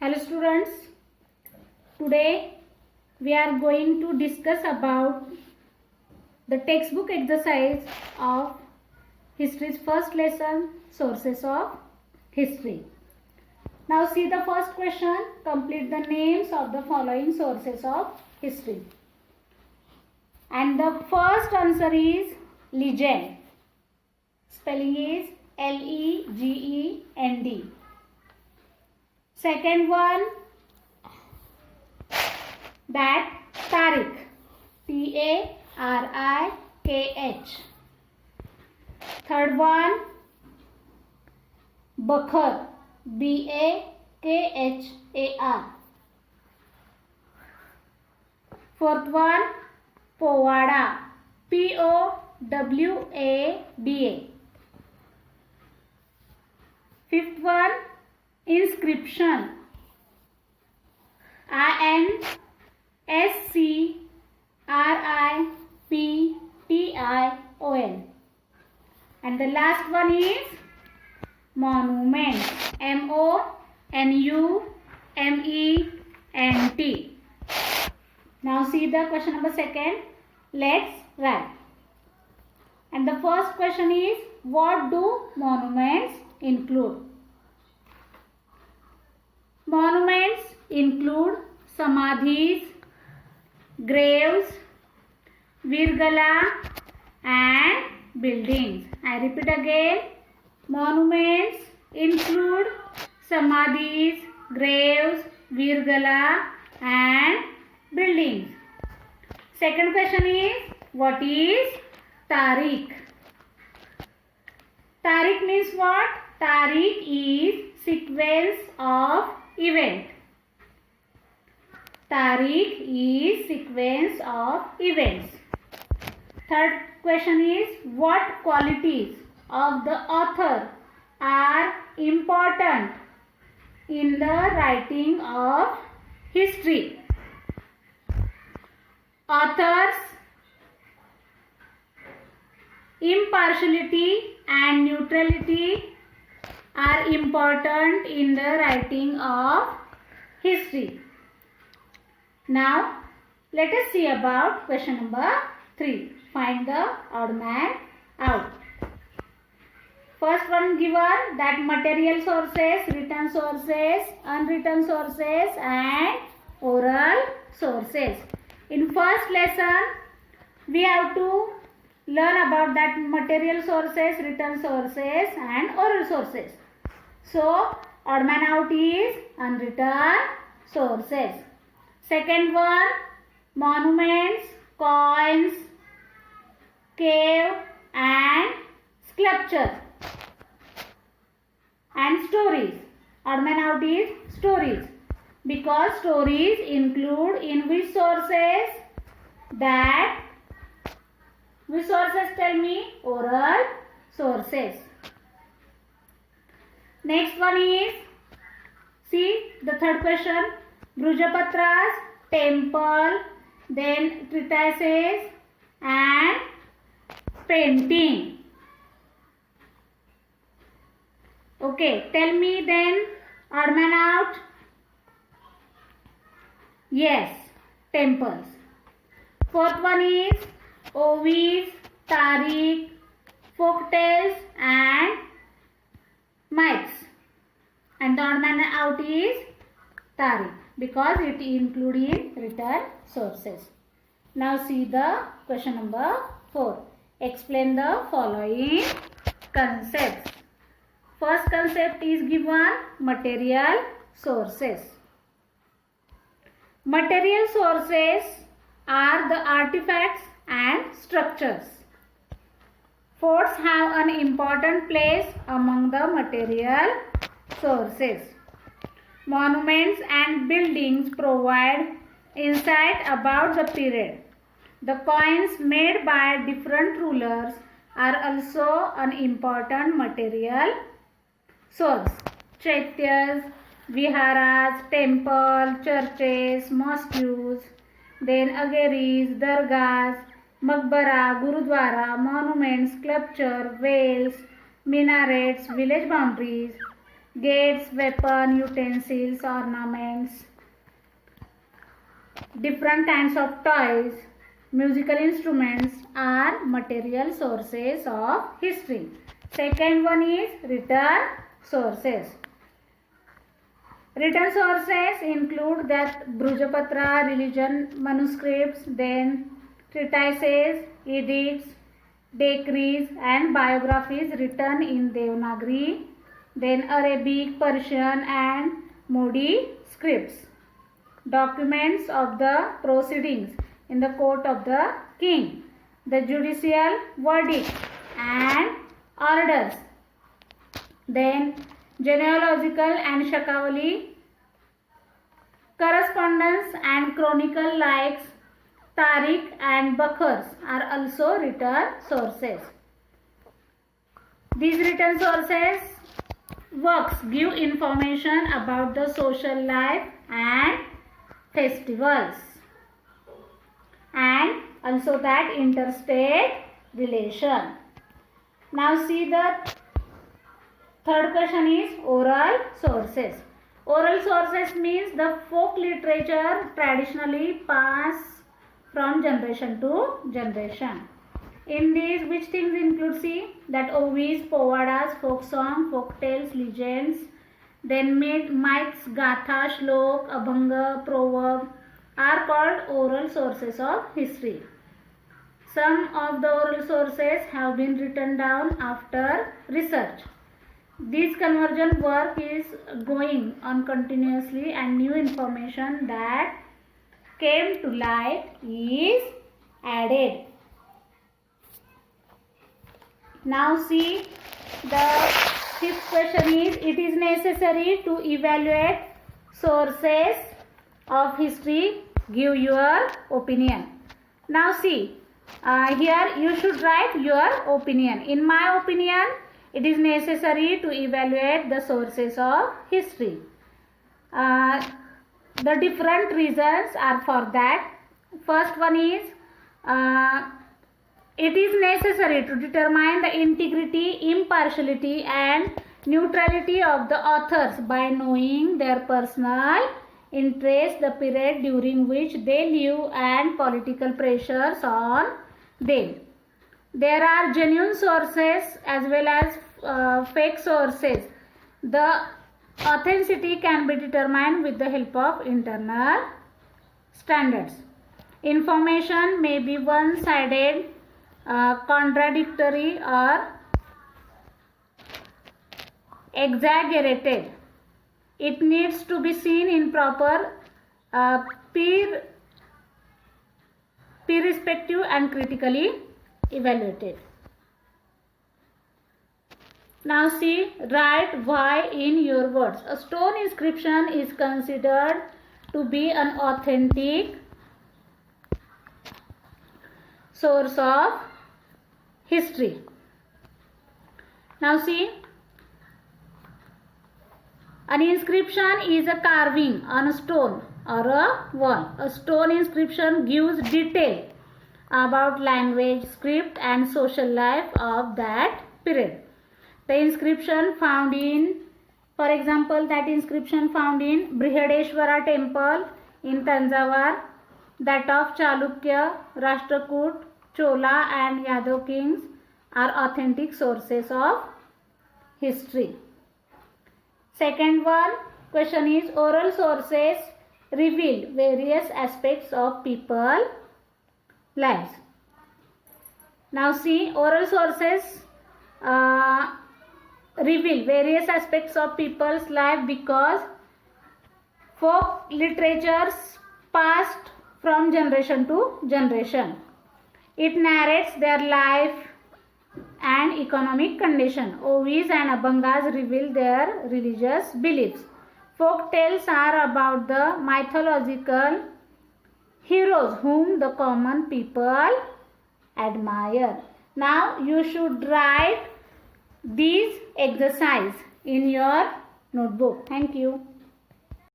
Hello students, today we are going to discuss about the textbook exercise of history's first lesson, sources of history. Now see the first question, complete the names of the following sources of history. And the first answer is legend. Spelling is Legend. Second one, that Tarikh, Tarikh. Third one, Bakhar, Bakhar. Fourth one, Powada, Powada. Fifth one, inscription, inscription. And the last one is monument, monument. Now see the question number second. Let's write. And the first question is, what do monuments include? Monuments include samadhis, graves, virgala and buildings. I repeat again. Monuments include samadhis, graves, virgala and buildings. Second question is, what is Tarikh? Tarikh means what? Tarikh is sequence of event. Tarikh is sequence of events. Third question is, what qualities of the author are important in the writing of history? Author's impartiality and neutrality are important in the writing of history. Now, let us see about question number 3. Find the odd man out. First one given, that material sources, written sources, unwritten sources and oral sources. In first lesson, we have to learn about that material sources, written sources and oral sources. So, odd man out is unwritten sources. Second one, monuments, coins, cave and sculpture and stories. Odd man out is stories, because stories include in which sources? That which sources, tell me? Oral sources. Next one is, see the third question, Brujapatras, temple, then treatises and painting. Okay, tell me then, odd man out. Yes, temples. Fourth one is Ovis, Tarikh, folktales and myths. And the odd man out is Tarikh, because it includes in written sources. Now see the question number 4. Explain the following concepts. First concept is given, material sources. Material sources are the artifacts and structures. Forts have an important place among the material sources. Monuments and buildings provide insight about the period. The coins made by different rulers are also an important material source. Chaityas, viharas, temples, churches, mosques, then ageris, dargahs, maqbara, gurudwara, monuments, sculpture, wells, minarets, village boundaries, gates, weapon, utensils, ornaments, different kinds of toys, musical instruments are material sources of history. Second one is written sources. Written sources include that Brujapatra, religion manuscripts, then treatises, edicts, decrees and biographies written in Devanagari, then Arabic, Persian and Modi scripts. Documents of the proceedings in the court of the king, the judicial verdict and orders, then genealogical and Shakavali correspondence and chronicle like Tariq and Bakhars are also written sources. These written sources works give information about the social life and festivals and also that interstate relation. Now see the third question is oral sources. Oral sources means the folk literature traditionally passed from generation to generation. In these, which things include? See that ovis, povadas, folk song, folk tales, legends, then myths, gatha, shlok, abhanga, proverb are called oral sources of history. Some of the oral sources have been written down after research. This conversion work is going on continuously and new information that came to light is added. Now see the fifth question is, it is necessary to evaluate sources of history, give your opinion. Now see, here you should write your opinion. In my opinion, it is necessary to evaluate the sources of history. The different reasons are for that. First one is, it is necessary to determine the integrity, impartiality and neutrality of the authors by knowing their personal interest, the period during which they live and political pressures on them. There are genuine sources as well as fake sources. The authenticity can be determined with the help of internal standards. Information may be one-sided, contradictory or exaggerated. It needs to be seen in proper peer perspective and critically evaluated. Now see, write why in your words. A stone inscription is considered to be an authentic source of history. Now see, an inscription is a carving on a stone or a wall. A stone inscription gives detail about language, script and social life of that period. The inscription found in, for example, that inscription found in Brihadeshwara temple in Tanjavur, that of Chalukya, Rashtrakoot, Chola and Yadav kings are authentic sources of history. Second one question is, oral sources reveal various aspects of people's lives. Now see, oral sources reveal various aspects of people's life because folk literatures passed from generation to generation. It narrates their life and economic condition. Ovis and Abhangas reveal their religious beliefs. Folk tales are about the mythological heroes whom the common people admire. Now you should write these exercise in your notebook. Thank you.